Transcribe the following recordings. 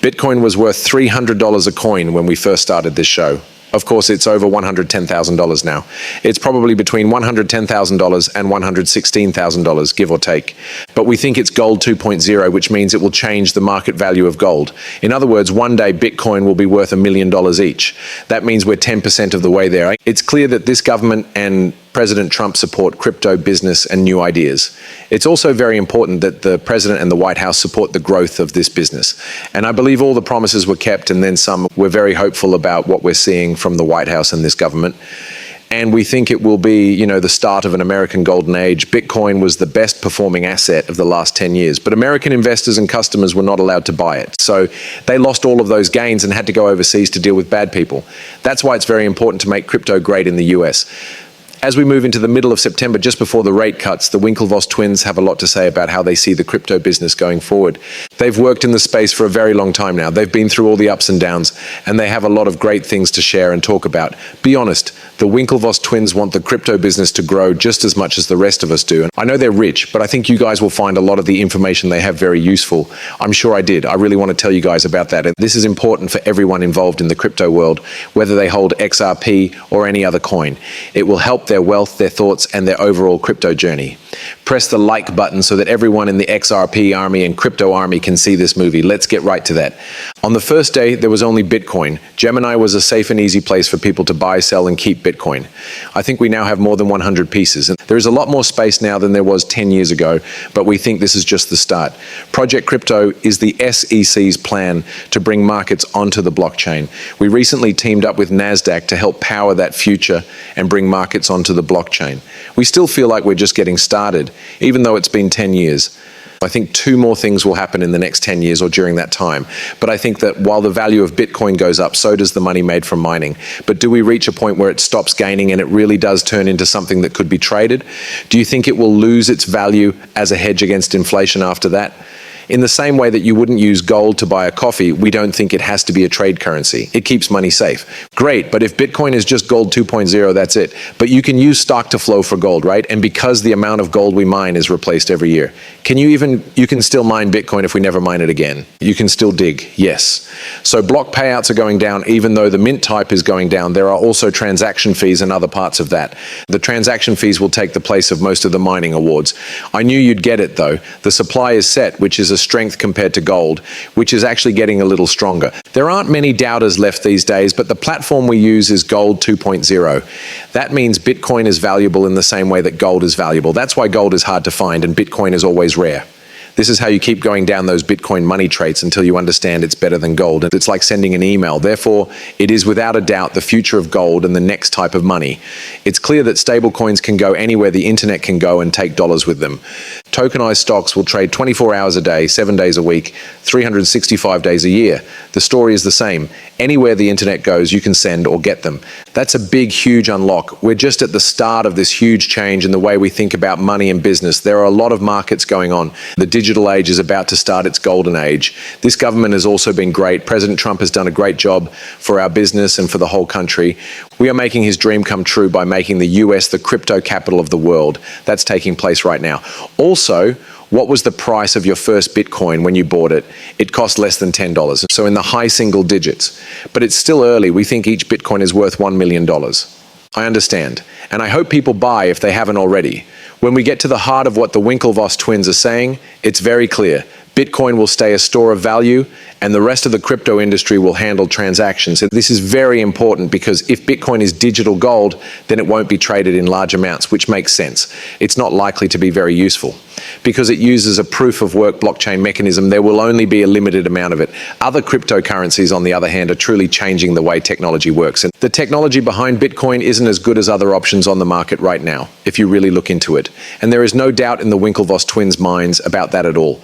Bitcoin was worth $300 a coin when we first started this show. Of course, it's over $110,000 now. It's probably between $110,000 and $116,000, give or take. But we think it's gold 2.0, which means it will change the market value of gold. In other words, one day Bitcoin will be worth $1 million each. That means we're 10% of the way there. It's clear that this government and President Trump support crypto business and new ideas. It's also very important that the President and the White House support the growth of this business. And I believe all the promises were kept and then some. We're very hopeful about what we're seeing from the White House and this government. And we think it will be, the start of an American golden age. Bitcoin was the best performing asset of the last 10 years, but American investors and customers were not allowed to buy it. So they lost all of those gains and had to go overseas to deal with bad people. That's why it's very important to make crypto great in the US. As we move into the middle of September, just before the rate cuts, the Winklevoss twins have a lot to say about how they see the crypto business going forward. They've worked in the space for a very long time now. They've been through all the ups and downs, and they have a lot of great things to share and talk about. Be honest, the Winklevoss twins want the crypto business to grow just as much as the rest of us do. And I know they're rich, but I think you guys will find a lot of the information they have very useful. I'm sure I did. I really want to tell you guys about that. And this is important for everyone involved in the crypto world, whether they hold XRP or any other coin. It will help their wealth, their thoughts, and their overall crypto journey. Press the like button so that everyone in the XRP army and crypto army can see this movie. Let's get right to that. On the first day, there was only Bitcoin. Gemini was a safe and easy place for people to buy, sell, and keep Bitcoin. I think we now have more than 100 pieces. And there is a lot more space now than there was 10 years ago, but we think this is just the start. Project Crypto is the SEC's plan to bring markets onto the blockchain. We recently teamed up with NASDAQ to help power that future and bring markets onto the blockchain. We still feel like we're just getting started, even though it's been 10 years. I think 2 more things will happen in the next 10 years or during that time. But I think that while the value of Bitcoin goes up, so does the money made from mining. But do we reach a point where it stops gaining and it really does turn into something that could be traded? Do you think it will lose its value as a hedge against inflation after that? In the same way that you wouldn't use gold to buy a coffee, we don't think it has to be a trade currency. It keeps money safe. Great, but if Bitcoin is just gold 2.0, that's it. But you can use stock to flow for gold, right? And because the amount of gold we mine is replaced every year. You can still mine Bitcoin if we never mine it again. You can still dig, yes. So block payouts are going down even though the mint type is going down. There are also transaction fees and other parts of that. The transaction fees will take the place of most of the mining awards. I knew you'd get it though. The supply is set, which is a strength compared to gold, which is actually getting a little stronger. There aren't many doubters left these days, but the platform we use is gold 2.0. That means Bitcoin is valuable in the same way that gold is valuable. That's why gold is hard to find and Bitcoin is always rare. This is how you keep going down those Bitcoin money traits until you understand it's better than gold. It's like sending an email. Therefore, it is without a doubt the future of gold and the next type of money. It's clear that stable coins can go anywhere the internet can go and take dollars with them. Tokenized stocks will trade 24 hours a day, 7 days a week, 365 days a year. The story is the same. Anywhere the internet goes, you can send or get them. That's a big, huge unlock. We're just at the start of this huge change in the way we think about money and business. There are a lot of markets going on. The digital age is about to start its golden age. This government has also been great. President Trump has done a great job for our business and for the whole country. We are making his dream come true by making the US the crypto capital of the world. That's taking place right now. Also, what was the price of your first Bitcoin when you bought it? It cost less than $10, so in the high single digits. But it's still early. We think each Bitcoin is worth $1 million. I understand, and I hope people buy if they haven't already. When we get to the heart of what the Winklevoss twins are saying, it's very clear. Bitcoin will stay a store of value, and the rest of the crypto industry will handle transactions. This is very important because if Bitcoin is digital gold, then it won't be traded in large amounts, which makes sense. It's not likely to be very useful. Because it uses a proof of work blockchain mechanism, there will only be a limited amount of it. Other cryptocurrencies, on the other hand, are truly changing the way technology works. And the technology behind Bitcoin isn't as good as other options on the market right now, if you really look into it. And there is no doubt in the Winklevoss twins' minds about that at all.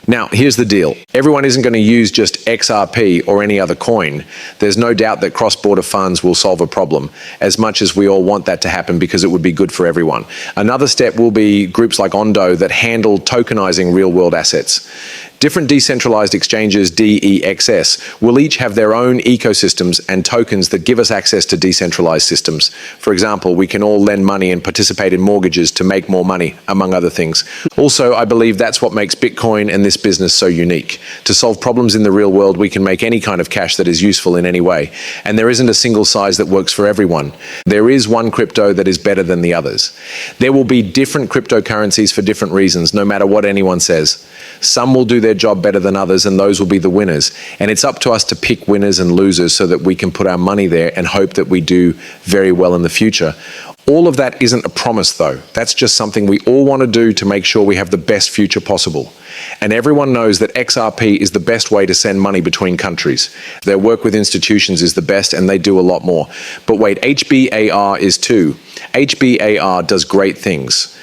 Now, here's the deal. Everyone isn't going to use just XRP or any other coin. There's no doubt that cross-border funds will solve a problem, as much as we all want that to happen because it would be good for everyone. Another step will be groups like Donde that handle tokenizing real-world assets. Different decentralized exchanges, DEXS, will each have their own ecosystems and tokens that give us access to decentralized systems. For example, we can all lend money and participate in mortgages to make more money, among other things. Also, I believe that's what makes Bitcoin and this business so unique. To solve problems in the real world, we can make any kind of cash that is useful in any way. And there isn't a single size that works for everyone. There is one crypto that is better than the others. There will be different cryptocurrencies for different reasons, no matter what anyone says. Some will do their job better than others, and those will be the winners. And it's up to us to pick winners and losers so that we can put our money there and hope that we do very well in the future. All of that isn't a promise, though. That's just something we all want to do to make sure we have the best future possible. And everyone knows that XRP is the best way to send money between countries. Their work with institutions is the best, and they do a lot more. But wait, HBAR is too. HBAR does great things.